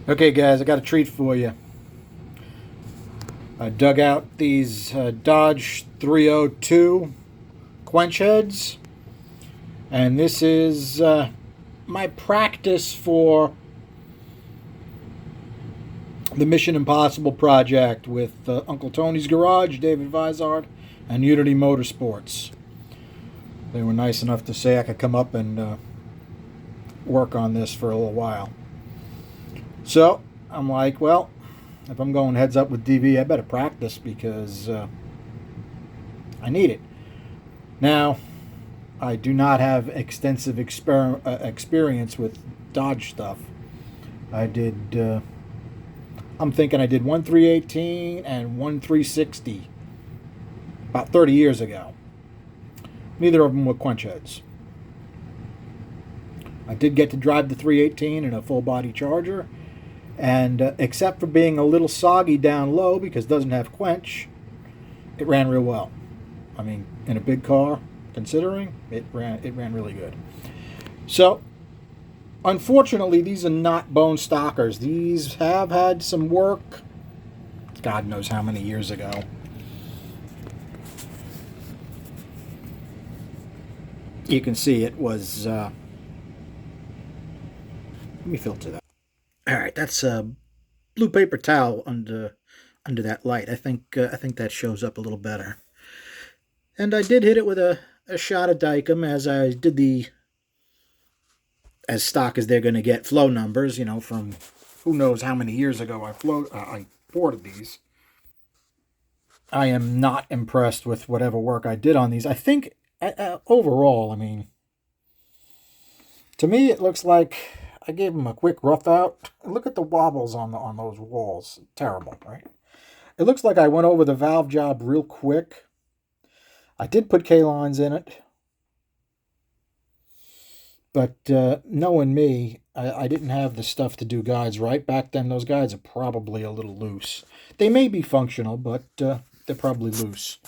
Okay, guys, I got a treat for you. I dug out these Dodge 302 quench heads, and this is my practice for the Mission Impossible project with Uncle Tony's Garage, David Vizard, and Unity Motorsports. They were nice enough to say I could come up and work on this for a little while. So I'm like, well, if I'm going heads up with DV, I better practice because I need it. Now, I do not have extensive experience with Dodge stuff. I did, I'm thinking I did one 318 and one 360 about 30 years ago. Neither of them were quench heads. I did get to drive the 318 in a full body Charger, and except for being a little soggy down low because it doesn't have quench, it ran real well. I mean, in a big car, considering, it ran really good. So, unfortunately, these are not bone stockers. These have had some work, God knows how many years ago. You can see it was, let me filter that. All right, that's a blue paper towel under that light. I think that shows up a little better. And I did hit it with a shot of Dykem, as I did the as stock as they're going to get flow numbers, from who knows how many years ago I ported these. I am not impressed with whatever work I did on these. I think overall, I mean, to me it looks like I gave them a quick rough out. Look at the wobbles on those walls. Terrible, right? It looks like I went over the valve job real quick. I did put K-lines in it. But knowing me, I didn't have the stuff to do guides right. Back then, those guides are probably a little loose. They may be functional, but they're probably loose.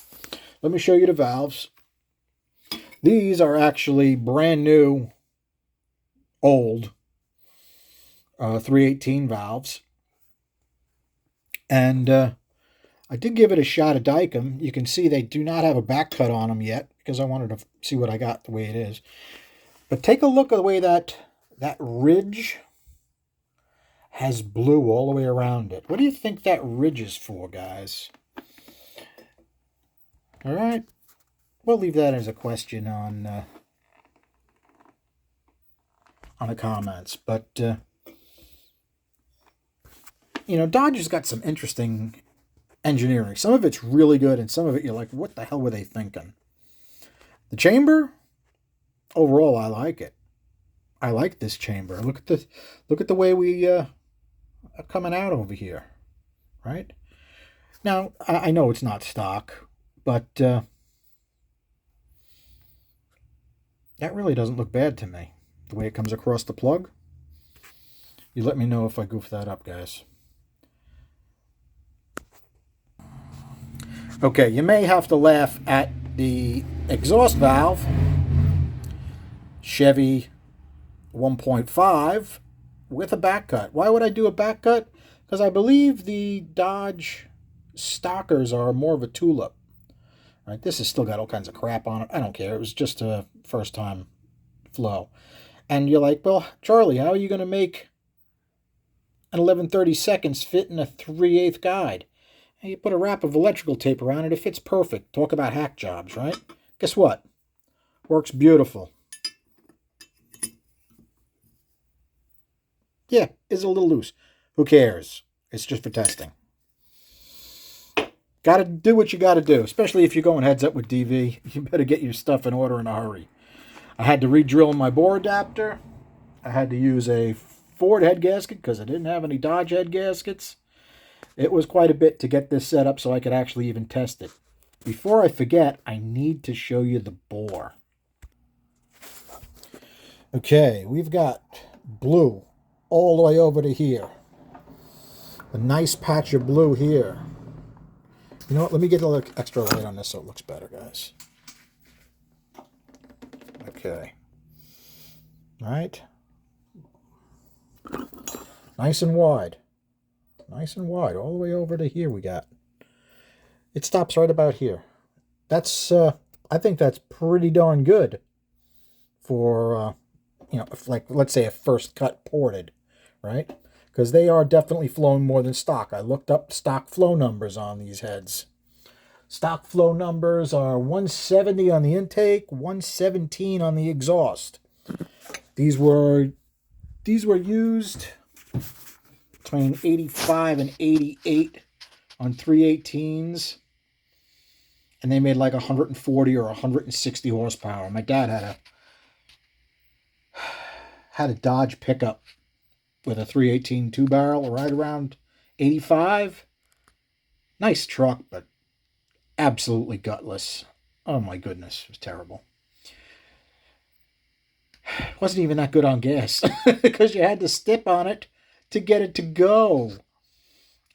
Let me show you the valves. These are actually brand new, old 318 valves. And I did give it a shot of Dykem. You can see they do not have a back cut on them yet because I wanted to see what I got the way it is. But take a look at the way that ridge has blue all the way around it. What do you think that ridge is for, guys? All right. We'll leave that as a question on the comments. But, Dodge has got some interesting engineering. Some of it's really good, and some of it you're like, what the hell were they thinking? The chamber, overall, I like it. I like this chamber. Look at the way we are coming out over here, right? Now, I know it's not stock, but that really doesn't look bad to me. The way it comes across the plug. You let me know if I goof that up, guys. Okay, you may have to laugh at the exhaust valve. Chevy 1.5 with a back cut. Why would I do a back cut? Because I believe the Dodge stockers are more of a tulip. Right? This has still got all kinds of crap on it. I don't care. It was just a first time flow. And you're like, well, Charlie, how are you going to make an 11/32 fit in a 3/8 guide? And you put a wrap of electrical tape around it. It fits perfect. Talk about hack jobs, right? Guess what? Works beautiful. Yeah, it's a little loose. Who cares? It's just for testing. Got to do what you got to do, especially if you're going heads up with DV. You better get your stuff in order in a hurry. I had to re-drill my bore adapter. I had to use a Ford head gasket because I didn't have any Dodge head gaskets. It was quite a bit to get this set up so I could actually even test it. Before I forget, I need to show you the bore. Okay, we've got blue all the way over to here. A nice patch of blue here. You know what? Let me get a little extra light on this so it looks better, guys. Okay. All right. Nice and wide. Nice and wide. All the way over to here we got. It stops right about here. That's, I think that's pretty darn good for, if, like, let's say a first cut ported, right? Because they are definitely flowing more than stock. I looked up stock flow numbers on these heads. Stock flow numbers are 170 on the intake, 117 on the exhaust. These were used between 85 and 88 on 318s, and they made like 140 or 160 horsepower. My dad had a Dodge pickup with a 318 2-barrel right around 85. Nice truck, but absolutely gutless. Oh my goodness, it was terrible. It wasn't even that good on gas because you had to step on it to get it to go.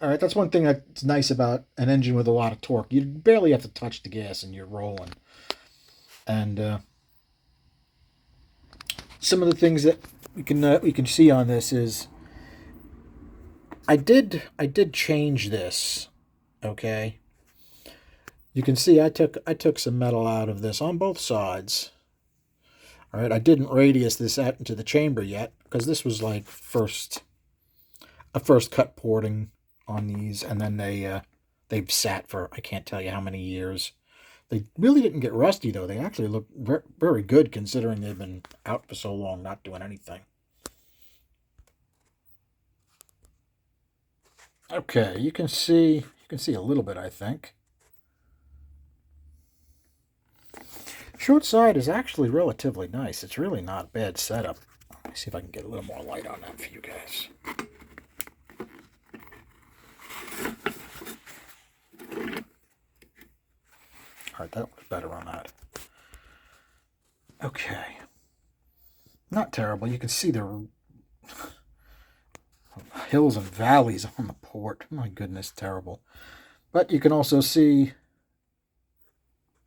All right, that's one thing that's nice about an engine with a lot of torque. You barely have to touch the gas and you're rolling. And some of the things that we can see on this is I did change this. Okay, you can see I took some metal out of this on both sides. All right, I didn't radius this out into the chamber yet because this was like a first cut porting on these, and then they've sat for I can't tell you how many years. They really didn't get rusty though. They actually look very good considering they've been out for so long, not doing anything. Okay, you can see a little bit, I think. Short side is actually relatively nice. It's really not a bad setup. Let me see if I can get a little more light on that for you guys. All right, that looks better on that. Okay. Not terrible. You can see the hills and valleys on the port. My goodness, terrible. But you can also see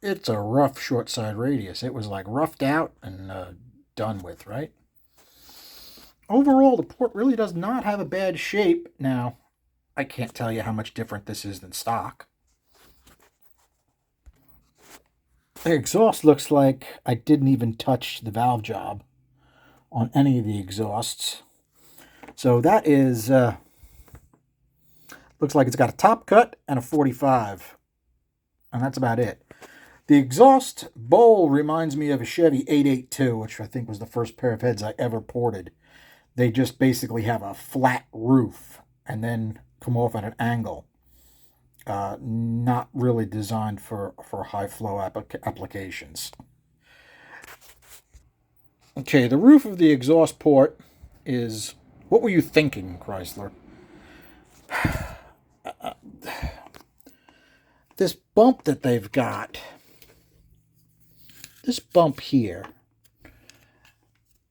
it's a rough short side radius. It was like roughed out and done with, right? Overall, the port really does not have a bad shape. Now, I can't tell you how much different this is than stock. The exhaust looks like I didn't even touch the valve job on any of the exhausts. So that is, looks like it's got a top cut and a 45. And that's about it. The exhaust bowl reminds me of a Chevy 882, which I think was the first pair of heads I ever ported. They just basically have a flat roof and then come off at an angle. Not really designed for high flow applications. Okay, the roof of the exhaust port is... What were you thinking, Chrysler? This bump that they've got... This bump here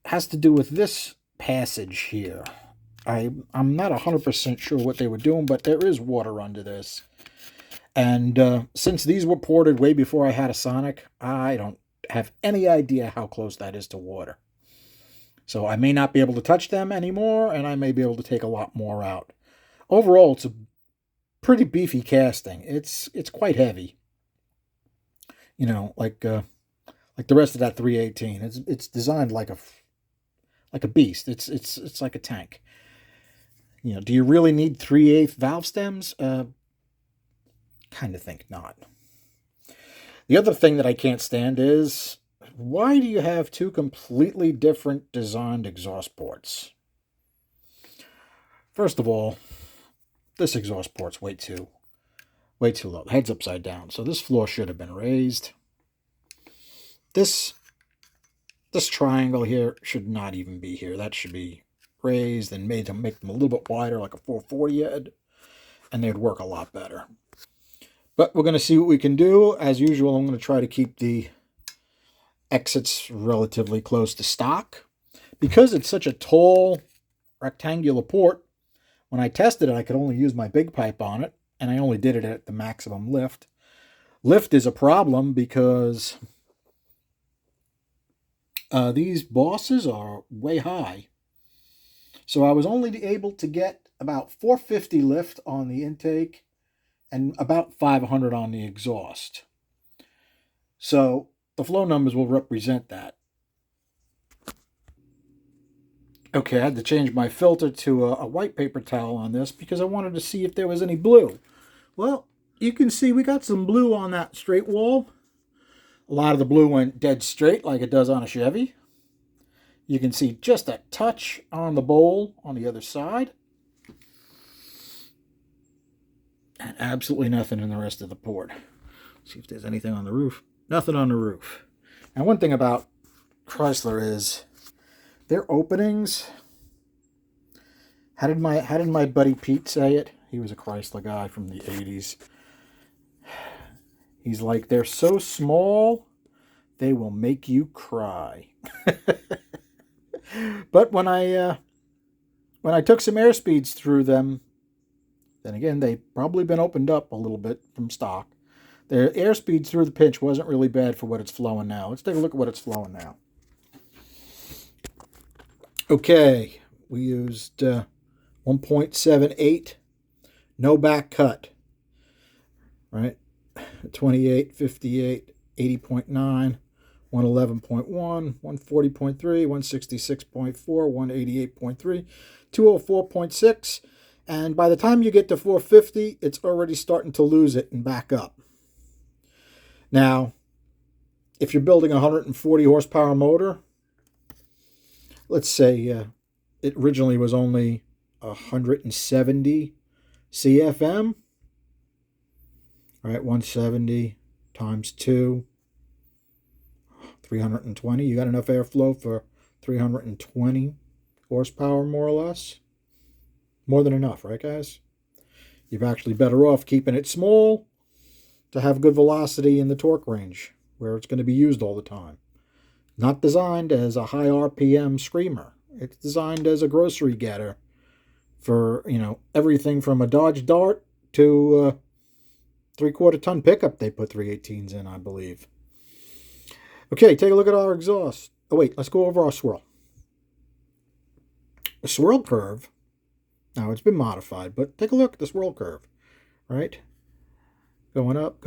has to do with this passage here. I'm not 100% sure what they were doing, but there is water under this. And since these were ported way before I had a Sonic, I don't have any idea how close that is to water. So I may not be able to touch them anymore, and I may be able to take a lot more out. Overall, it's a pretty beefy casting. It's quite heavy. You know, like the rest of that 318. It's designed like a beast. It's like a tank. You know, do you really need 3/8 valve stems? Kind of think not. The other thing that I can't stand is, why do you have two completely different designed exhaust ports? First of all, this exhaust port's way too low. The head's upside down, so this floor should have been raised. This triangle here should not even be here. That should be raised and made to make them a little bit wider, like a 440 head, and they'd work a lot better. But we're going to see what we can do. As usual, I'm going to try to keep the exits relatively close to stock. Because it's such a tall rectangular port, when I tested it, I could only use my big pipe on it, and I only did it at the maximum lift. Lift is a problem because these bosses are way high. So I was only able to get about 450 lift on the intake and about 500 on the exhaust. So the flow numbers will represent that. Okay, I had to change my filter to a white paper towel on this because I wanted to see if there was any blue. Well, you can see we got some blue on that straight wall. A lot of the blue went dead straight like it does on a Chevy. You can see just a touch on the bowl on the other side. And absolutely nothing in the rest of the port. See if there's anything on the roof. Nothing on the roof. And one thing about Chrysler is their openings. How did my buddy Pete say it? He was a Chrysler guy from the 80s. He's like, they're so small, they will make you cry. But when I took some air speeds through them, then again, they've probably been opened up a little bit from stock. Their air speed through the pinch wasn't really bad for what it's flowing now. Let's take a look at what it's flowing now. Okay, we used 1.78, no back cut, right? 28, 58, 80.9, 111.1, 140.3, 166.4, 188.3, 204.6, and by the time you get to 450, it's already starting to lose it and back up. Now, if you're building a 140 horsepower motor, let's say it originally was only 170 CFM, all right, 170 times 2, 320. You got enough airflow for 320 horsepower, more or less. More than enough, right, guys? You're actually better off keeping it small to have good velocity in the torque range where it's going to be used all the time. Not designed as a high RPM screamer. It's designed as a grocery getter for, everything from a Dodge Dart to a 3/4 ton pickup they put 318s in, I believe. Okay, take a look at our exhaust. Oh, wait, let's go over our swirl. The swirl curve, now it's been modified, but take a look at the swirl curve, right? Going up,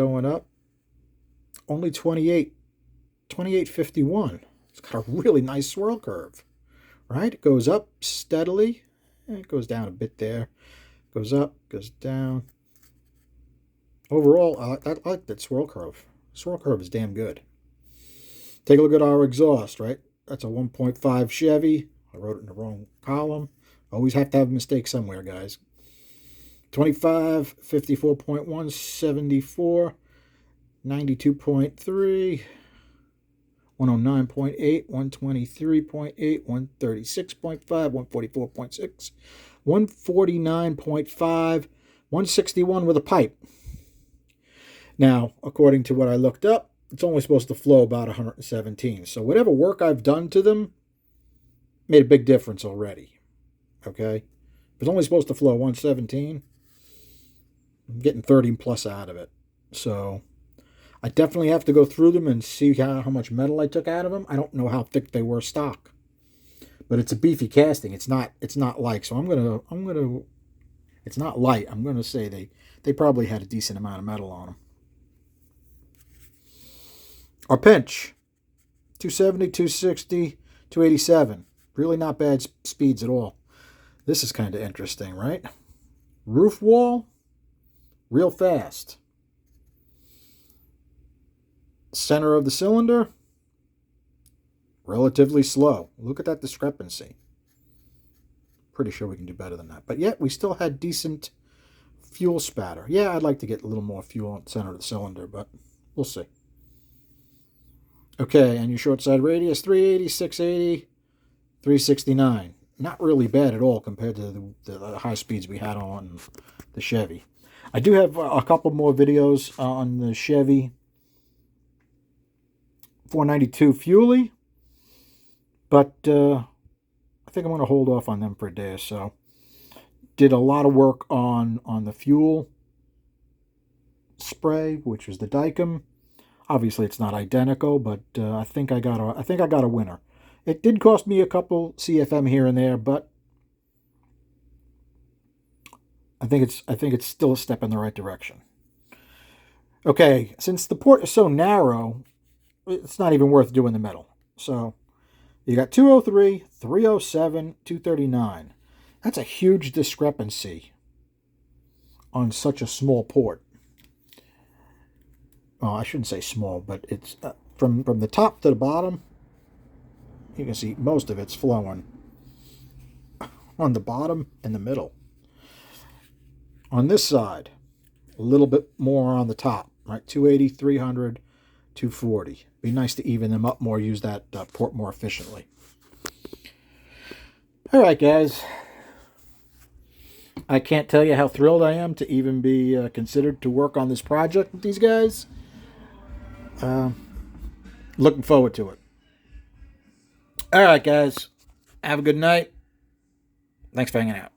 only 28.51. It's got a really nice swirl curve, right? It goes up steadily, and it goes down a bit there. Goes up, goes down. Overall, I like that swirl curve. Swirl curve is damn good. Take a look at our exhaust, right? That's a 1.5 Chevy. I wrote it in the wrong column. Always have to have a mistake somewhere, guys. 25, 54.1, 74, 92.3, 109.8, 123.8, 136.5, 144.6, 149.5, 161 with a pipe. Now, according to what I looked up, it's only supposed to flow about 117. So whatever work I've done to them made a big difference already. Okay? If it's only supposed to flow 117, I'm getting 30 plus out of it. So I definitely have to go through them and see how much metal I took out of them. I don't know how thick they were stock. But it's a beefy casting. It's not light. So I'm gonna it's not light. I'm gonna say they probably had a decent amount of metal on them. Our pinch, 270, 260, 287. Really not bad speeds at all. This is kind of interesting, right? Roof wall, real fast. Center of the cylinder, relatively slow. Look at that discrepancy. Pretty sure we can do better than that. But yet we still had decent fuel spatter. Yeah, I'd like to get a little more fuel on the center of the cylinder, but we'll see. Okay, and your short side radius, 380, 680, 369. Not really bad at all compared to the high speeds we had on the Chevy. I do have a couple more videos on the Chevy 492 Fuelie, but I think I'm going to hold off on them for a day or so. Did a lot of work on the fuel spray, which is the Dicom. Obviously, it's not identical, but I think I got a winner. It did cost me a couple CFM here and there, but I think it's still a step in the right direction. Okay, since the port is so narrow, it's not even worth doing the metal. So you got 203, 307, 239. That's a huge discrepancy on such a small port. Oh, I shouldn't say small, but it's from the top to the bottom. You can see most of it's flowing on the bottom and the middle. On this side, a little bit more on the top, right? 280, 300, 240. Be nice to even them up more, use that port more efficiently. All right, guys. I can't tell you how thrilled I am to even be considered to work on this project with these guys. Looking forward to it. All right, guys. Have a good night. Thanks for hanging out.